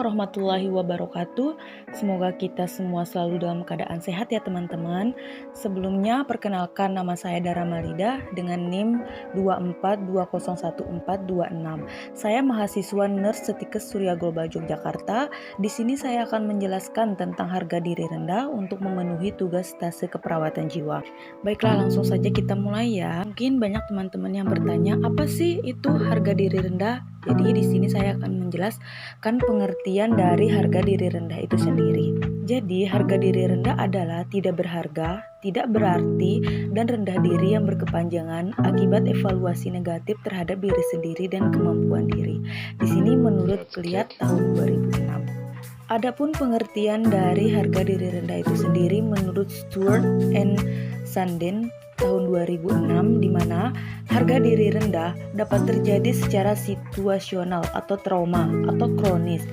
warahmatullahi wabarakatuh. Semoga kita semua selalu dalam keadaan sehat ya teman-teman. Sebelumnya perkenalkan, nama saya Dara Malida dengan NIM 242011426. Saya mahasiswa Nurse Setikes Surya Global Yogyakarta. Di sini saya akan menjelaskan tentang harga diri rendah untuk memenuhi tugas stase keperawatan jiwa. Baiklah, langsung saja kita mulai ya. Mungkin banyak teman-teman yang bertanya, apa sih itu harga diri rendah? Jadi di sini saya akan menjelaskan pengertian dari harga diri rendah itu sendiri. Jadi harga diri rendah adalah tidak berharga, tidak berarti, dan rendah diri yang berkepanjangan akibat evaluasi negatif terhadap diri sendiri dan kemampuan diri. Di sini menurut Kliat tahun 2006. Adapun pengertian dari harga diri rendah itu sendiri menurut Stewart and Sanden tahun 2006, di mana harga diri rendah dapat terjadi secara situasional atau trauma atau kronis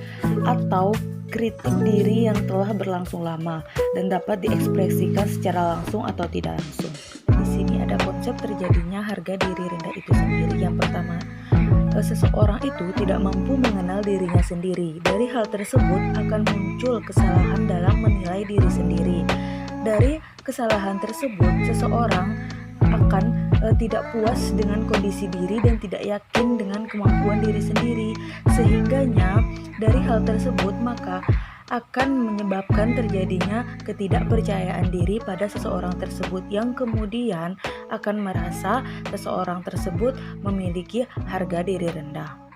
atau kritik diri yang telah berlangsung lama dan dapat diekspresikan secara langsung atau tidak langsung. Di sini ada konsep terjadinya harga diri rendah itu sendiri. Yang pertama, seseorang itu tidak mampu mengenal dirinya sendiri. Dari hal tersebut akan muncul kesalahan dalam menilai diri sendiri. Dari kesalahan tersebut, seseorang akan tidak puas dengan kondisi diri dan tidak yakin dengan kemampuan diri sendiri. Sehingganya dari hal tersebut maka akan menyebabkan terjadinya ketidakpercayaan diri pada seseorang tersebut, yang kemudian akan merasa seseorang tersebut memiliki harga diri rendah.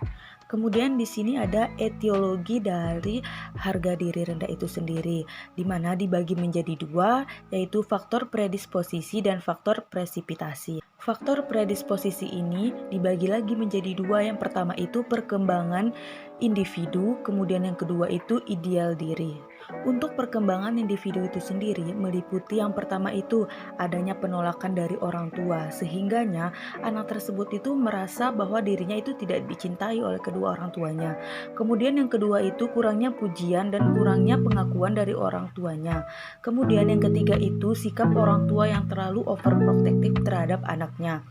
Kemudian di sini ada etiologi dari harga diri rendah itu sendiri, di mana dibagi menjadi dua, yaitu faktor predisposisi dan faktor presipitasi. Faktor predisposisi ini dibagi lagi menjadi dua. Yang pertama itu perkembangan individu, kemudian yang kedua itu ideal diri. Untuk perkembangan individu itu sendiri meliputi yang pertama itu adanya penolakan dari orang tua, sehingganya anak tersebut itu merasa bahwa dirinya itu tidak dicintai oleh kedua orang tuanya. Kemudian yang kedua itu kurangnya pujian dan kurangnya pengakuan dari orang tuanya. Kemudian yang ketiga itu sikap orang tua yang terlalu overprotective terhadap anaknya.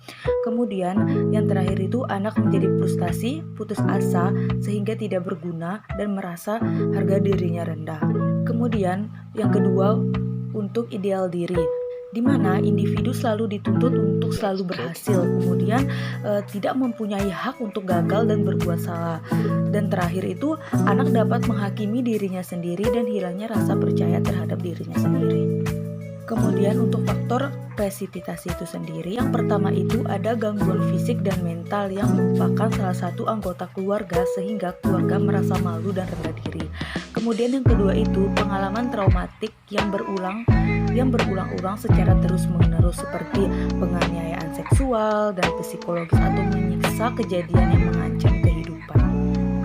Kemudian yang terakhir itu anak menjadi frustasi, putus asa sehingga tidak berguna dan merasa harga dirinya rendah. Kemudian yang kedua untuk ideal diri, di mana individu selalu dituntut untuk selalu berhasil, kemudian tidak mempunyai hak untuk gagal dan berbuat salah. Dan terakhir itu anak dapat menghakimi dirinya sendiri dan hilangnya rasa percaya terhadap dirinya sendiri. Kemudian untuk faktor presipitasi itu sendiri, yang pertama itu ada gangguan fisik dan mental yang merupakan salah satu anggota keluarga sehingga keluarga merasa malu dan rendah diri. Kemudian yang kedua itu pengalaman traumatik yang berulang-ulang secara terus-menerus seperti penganiayaan seksual dan psikologis atau menyiksa kejadian yang mengancam kehidupan.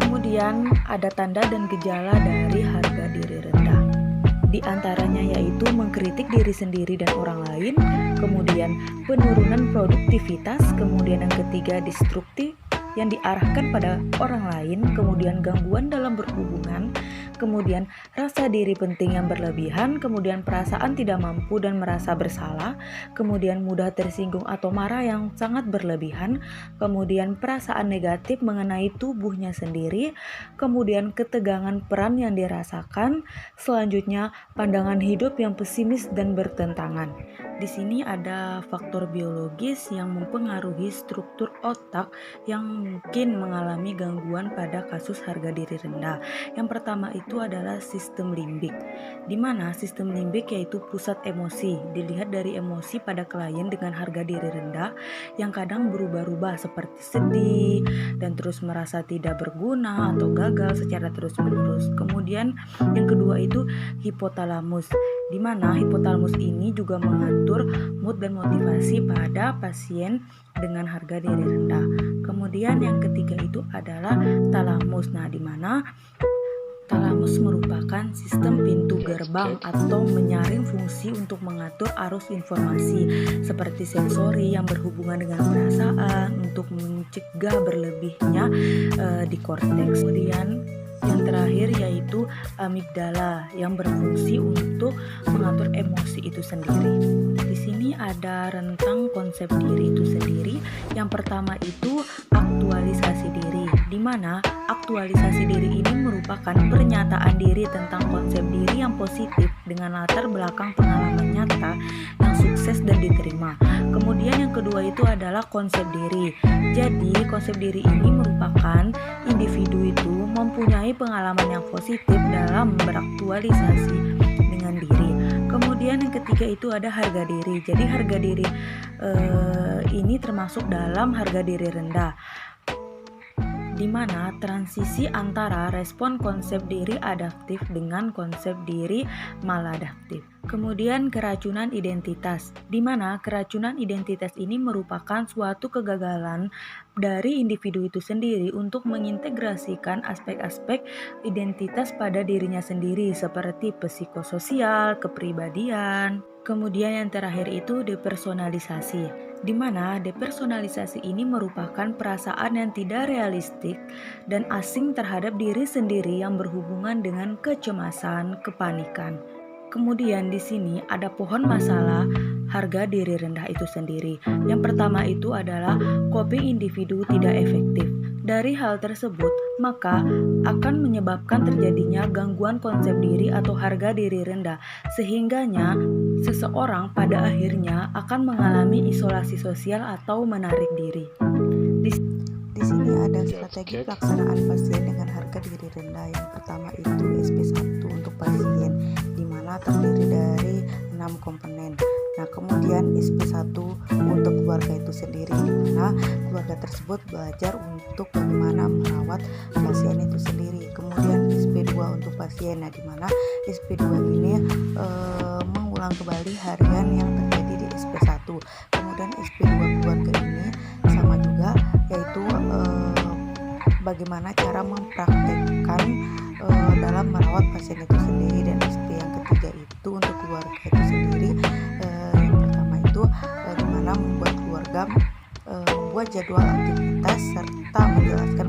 Kemudian ada tanda dan gejala dari harga diri rendah. Di antaranya yaitu mengkritik diri sendiri dan orang lain, kemudian penurunan produktivitas, kemudian yang ketiga destruktif yang diarahkan pada orang lain, kemudian gangguan dalam berhubungan, kemudian rasa diri penting yang berlebihan, kemudian perasaan tidak mampu dan merasa bersalah, kemudian mudah tersinggung atau marah yang sangat berlebihan, kemudian perasaan negatif mengenai tubuhnya sendiri, kemudian ketegangan peran yang dirasakan, selanjutnya pandangan hidup yang pesimis dan bertentangan. Di sini ada faktor biologis yang mempengaruhi struktur otak yang mungkin mengalami gangguan pada kasus harga diri rendah. Yang pertama itu adalah sistem limbik, di mana sistem limbik yaitu pusat emosi. Dilihat dari emosi pada klien dengan harga diri rendah yang kadang berubah-ubah seperti sedih dan terus merasa tidak berguna atau gagal secara terus-menerus. Kemudian yang kedua itu hipotalamus, di mana hipotalamus ini juga mengatur mood dan motivasi pada pasien dengan harga diri rendah. Kemudian yang ketiga itu adalah talamus. Nah, di mana talamus merupakan sistem pintu gerbang atau menyaring fungsi untuk mengatur arus informasi seperti sensori yang berhubungan dengan perasaan untuk mencegah berlebihnya di korteks. Kemudian yang terakhir yaitu amigdala yang berfungsi untuk mengatur emosi itu sendiri. Di sini ada rentang konsep diri itu sendiri. Yang pertama itu aktualisasi diri. di mana aktualisasi diri ini merupakan pernyataan diri tentang konsep diri yang positif dengan latar belakang pengalaman nyata yang sukses dan diterima. Kemudian yang kedua itu adalah konsep diri. Jadi konsep diri ini merupakan individu itu mempunyai pengalaman yang positif dalam beraktualisasi dengan diri. Kemudian yang ketiga itu ada harga diri. Jadi harga diri ini termasuk dalam harga diri rendah, di mana transisi antara respon konsep diri adaptif dengan konsep diri maladaptif. Kemudian keracunan identitas, di mana keracunan identitas ini merupakan suatu kegagalan dari individu itu sendiri untuk mengintegrasikan aspek-aspek identitas pada dirinya sendiri seperti psikososial, kepribadian. Kemudian yang terakhir itu depersonalisasi, di mana depersonalisasi ini merupakan perasaan yang tidak realistik dan asing terhadap diri sendiri yang berhubungan dengan kecemasan, kepanikan. Kemudian di sini ada pohon masalah harga diri rendah itu sendiri. Yang pertama itu adalah coping individu tidak efektif. Dari hal tersebut, maka akan menyebabkan terjadinya gangguan konsep diri atau harga diri rendah, sehingganya seseorang pada akhirnya akan mengalami isolasi sosial atau menarik diri. Di sini ada strategi pelaksanaan pasien dengan harga diri rendah. Yang pertama itu SP1 untuk pasien, di mana terdiri dari 6 komponen. Nah, kemudian SP1 untuk keluarga itu sendiri, di mana keluarga tersebut belajar untuk bagaimana merawat pasien itu sendiri. Kemudian SP2 untuk pasien, nah di mana SP2 ini mengulang kembali harian yang terjadi di SP1. Kemudian SP2 keluarga ini sama juga, yaitu bagaimana cara mempraktekkan dalam merawat pasien itu sendiri. Dan SP yang ketiga itu untuk keluarga itu sendiri, yang pertama itu bagaimana membuat keluarga membuat jadwal aktivitas serta menjelaskan